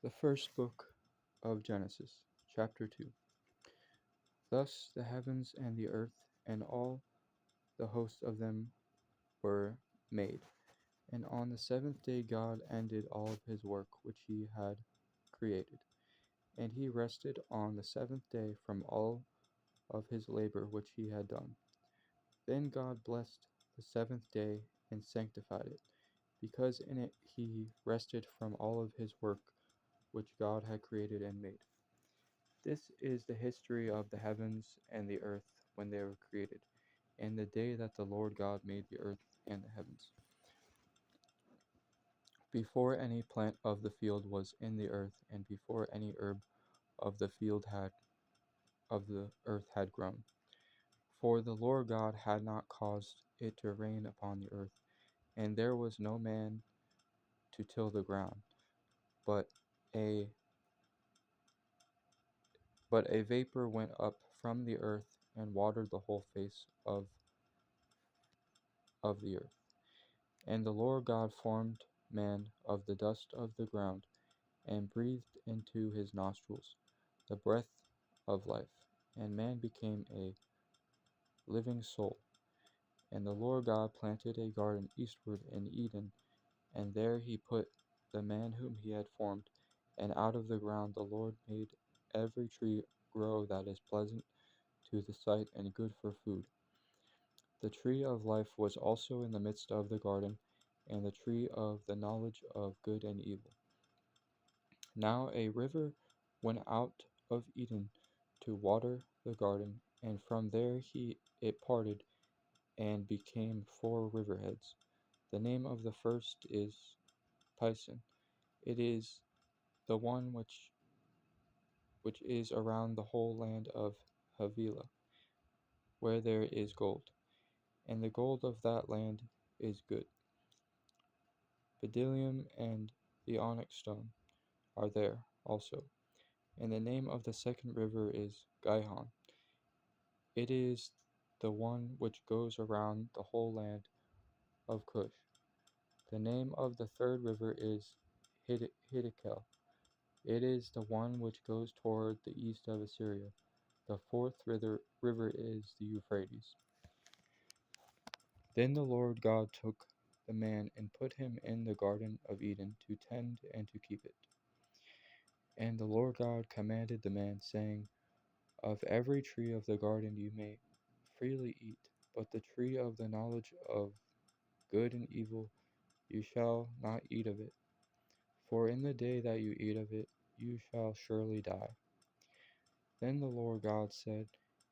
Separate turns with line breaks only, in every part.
The first book of Genesis, chapter 2. Thus the heavens and the earth and all the hosts of them were made. And on the seventh day God ended all of his work which he had created. And he rested on the seventh day from all of his labor which he had done. Then God blessed the seventh day and sanctified it, because in it he rested from all of his work which God had created and made. This is the history of the heavens and the earth when they were created, and the day that the Lord God made the earth and the heavens. Before any plant of the field was in the earth, and before any herb of the field of the earth had grown. For the Lord God had not caused it to rain upon the earth, and there was no man to till the ground, but a but a vapor went up from the earth and watered the whole face of the earth. And the Lord God formed man of the dust of the ground, and breathed into his nostrils the breath of life, and man became a living soul. And the Lord God planted a garden eastward in Eden, and there he put the man whom he had formed. And out of the ground the Lord made every tree grow that is pleasant to the sight and good for food. The tree of life was also in the midst of the garden, and the tree of the knowledge of good and evil. Now a river went out of Eden to water the garden, and from there it parted and became four riverheads. The name of the first is Pison. It is the one which is around the whole land of Havilah, where there is gold, and the gold of that land is good. Bdellium and the onyx stone are there also. And the name of the second river is Gihon. It is the one which goes around the whole land of Cush. The name of the third river is Hiddekel. It is the one which goes toward the east of Assyria. The fourth river is the Euphrates. Then the Lord God took the man and put him in the garden of Eden to tend and to keep it. And the Lord God commanded the man, saying, Of every tree of the garden you may freely eat, but the tree of the knowledge of good and evil you shall not eat of it. For in the day that you eat of it, you shall surely die. Then the Lord God said,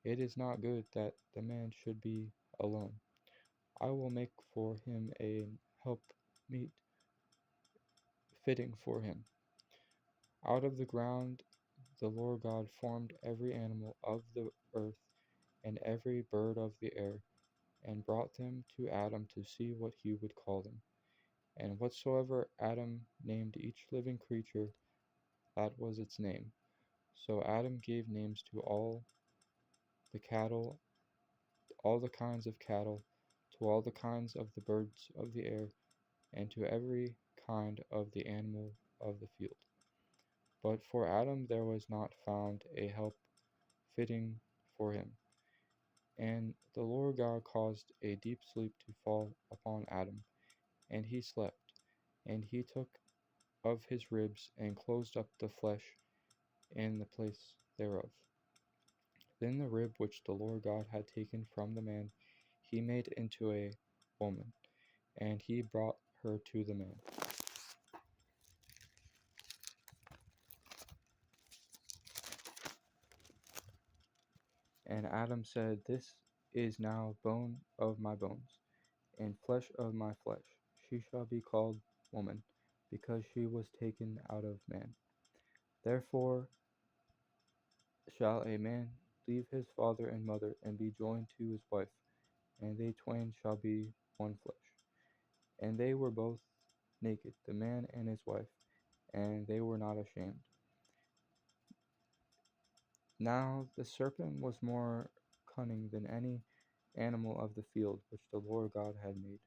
It is not good that the man should be alone. I will make for him a helpmeet fitting for him. Out of the ground the Lord God formed every animal of the earth and every bird of the air, and brought them to Adam to see what he would call them. And whatsoever Adam named each living creature, that was its name. So Adam gave names to all the cattle, all the kinds of cattle, to all the kinds of the birds of the air, and to every kind of the animal of the field. But for Adam there was not found a help fitting for him. And the Lord God caused a deep sleep to fall upon Adam, and he slept. And he took of his ribs and closed up the flesh in the place thereof. Then the rib which the Lord God had taken from the man he made into a woman, and he brought her to the man. And Adam said, This is now bone of my bones, and flesh of my flesh. She shall be called woman, because she was taken out of man. Therefore shall a man leave his father and mother, and be joined to his wife, and they twain shall be one flesh. And they were both naked, the man and his wife, and they were not ashamed. Now the serpent was more cunning than any animal of the field which the Lord God had made.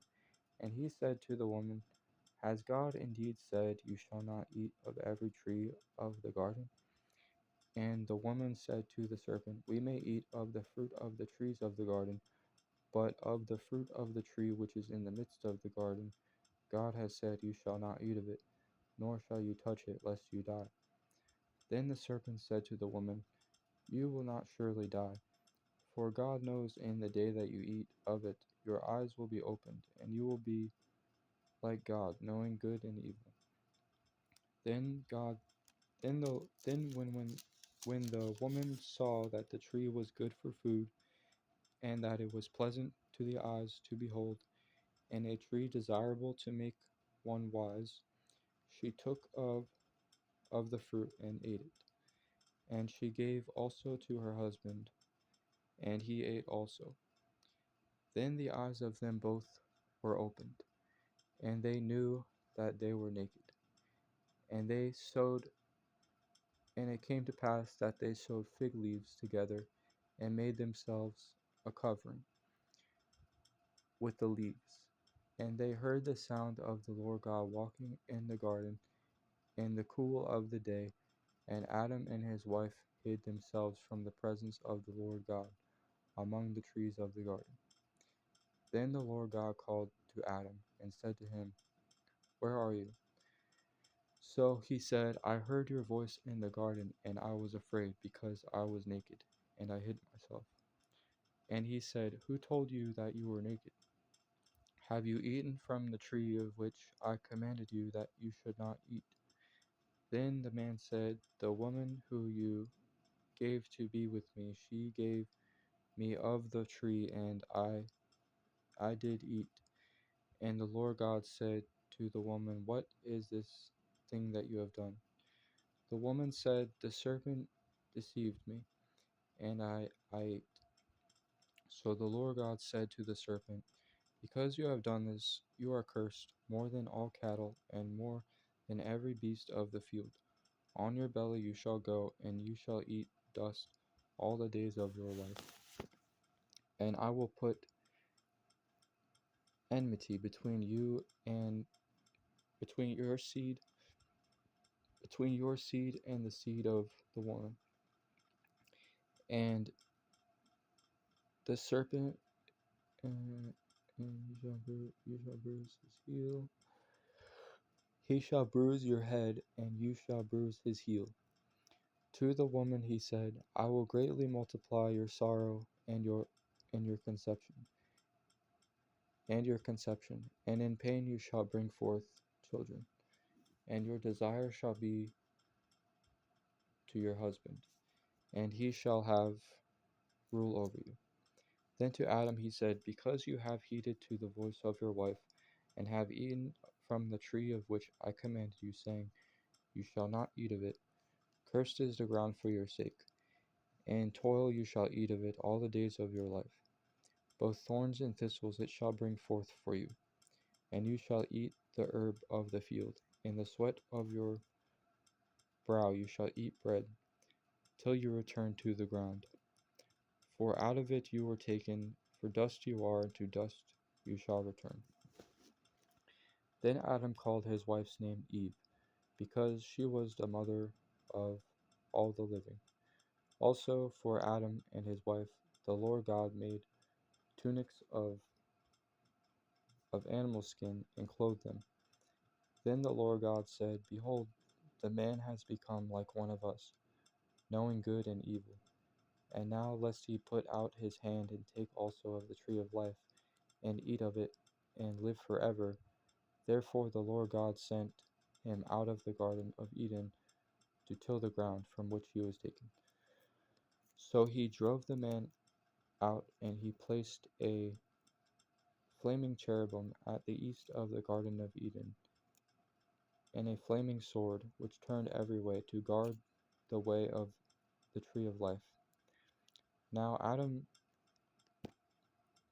And he said to the woman, Has God indeed said, You shall not eat of every tree of the garden? And the woman said to the serpent, We may eat of the fruit of the trees of the garden, but of the fruit of the tree which is in the midst of the garden, God has said, You shall not eat of it, nor shall you touch it, lest you die. Then the serpent said to the woman, You will not surely die, for God knows in the day that you eat of it, your eyes will be opened, and you will be like God, knowing good and evil. Then God, then when the woman saw that the tree was good for food, and that it was pleasant to the eyes to behold, and a tree desirable to make one wise, she took of the fruit and ate it. And she gave also to her husband, and he ate also. Then the eyes of them both were opened, and they knew that they were naked. And they sewed, and it came to pass that they sewed fig leaves together, and made themselves a covering with the leaves. And they heard the sound of the Lord God walking in the garden in the cool of the day, and Adam and his wife hid themselves from the presence of the Lord God among the trees of the garden. Then the Lord God called to Adam and said to him, Where are you? So he said, I heard your voice in the garden, and I was afraid, because I was naked, and I hid myself. And he said, Who told you that you were naked? Have you eaten from the tree of which I commanded you that you should not eat? Then the man said, The woman who you gave to be with me, she gave me of the tree, and I did eat. And the Lord God said to the woman, What is this thing that you have done? The woman said, The serpent deceived me, and I ate. So the Lord God said to the serpent, Because you have done this, you are cursed more than all cattle, and more than every beast of the field. On your belly you shall go, and you shall eat dust all the days of your life. And I will put enmity between you and between your seed and the seed of the woman. And the serpent, and you shall bruise his heel. He shall bruise your head, and you shall bruise his heel. To the woman he said, I will greatly multiply your sorrow and your conception, and in pain you shall bring forth children, and your desire shall be to your husband, and he shall have rule over you. Then to Adam he said, Because you have heeded to the voice of your wife, and have eaten from the tree of which I commanded you, saying, You shall not eat of it, cursed is the ground for your sake. In toil you shall eat of it all the days of your life. Both thorns and thistles it shall bring forth for you, and you shall eat the herb of the field. In the sweat of your brow you shall eat bread, till you return to the ground. For out of it you were taken, for dust you are, and to dust you shall return. Then Adam called his wife's name Eve, because she was the mother of all the living. Also for Adam and his wife the Lord God made tunics of animal skin and clothed them. Then the Lord God said, Behold, the man has become like one of us, knowing good and evil. And now lest he put out his hand and take also of the tree of life, and eat of it, and live forever. Therefore the Lord God sent him out of the garden of Eden to till the ground from which he was taken. So he drove the man out, and he placed a flaming cherubim at the east of the garden of Eden, and a flaming sword, which turned every way to guard the way of the tree of life. Now Adam